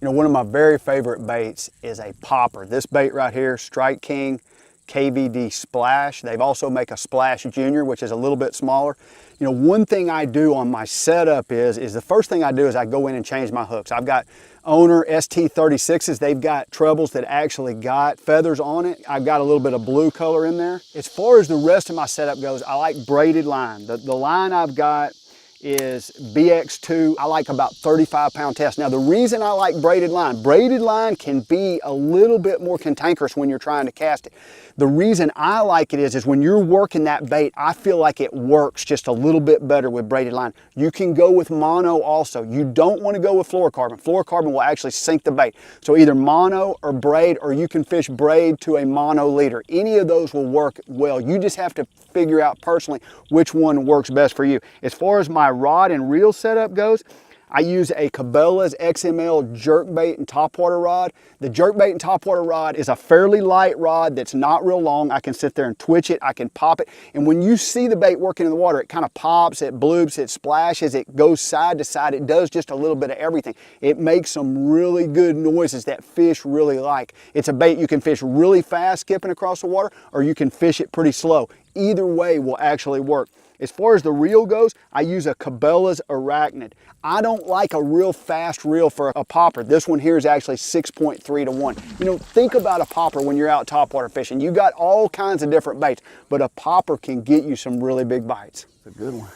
You know, one of my very favorite baits is a popper. This bait right here, Strike King KVD Splash. They've also make a Splash Junior, which is a little bit smaller. You know, one thing I do on my setup is the first thing I do is I go in and change my hooks. I've got Owner ST36s. They've got trebles that actually got feathers on it. I've got a little bit of blue color in there. As far as the rest of my setup goes, I like braided line. The line I've got is BX2. I like about 35-pound test. Now, the reason I like braided line can be a little bit more cantankerous when you're trying to cast it. The reason I like it is when you're working that bait, I feel like it works just a little bit better with braided line. You can go with mono also. You don't want to go with fluorocarbon. Fluorocarbon will actually sink the bait. So either mono or braid, or you can fish braid to a mono leader. Any of those will work well. You just have to figure out personally which one works best for you. As far as my rod and reel setup goes, I use a Cabela's XML jerkbait and topwater rod. The jerkbait and topwater rod is a fairly light rod that's not real long. I can sit there and twitch it, I can pop it. And when you see the bait working in the water, it kind of pops, it bloops, it splashes, it goes side to side. It does just a little bit of everything. It makes some really good noises that fish really like. It's a bait you can fish really fast skipping across the water, or you can fish it pretty slow. Either way will actually work. As far as the reel goes, I use a Cabela's Arachnid. I don't like a real fast reel for a popper. This one here is actually 6.3 to 1. You know, think about a popper when you're out topwater fishing. You got all kinds of different baits, but a popper can get you some really big bites. It's a good one.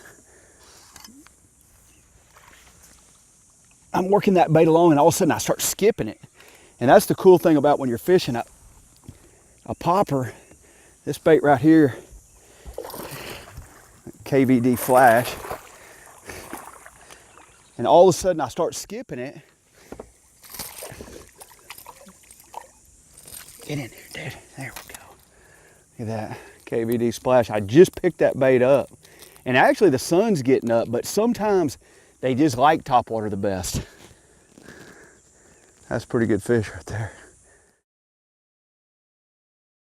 I'm working that bait along and all of a sudden I start skipping it. And that's the cool thing about when you're fishing a popper. This bait right here, KVD Flash, and all of a sudden I start skipping it. Get in there, dude. There we go. Look at that KVD Splash. I just picked that bait up, and actually the sun's getting up, but sometimes they just like topwater the best. That's a pretty good fish right there.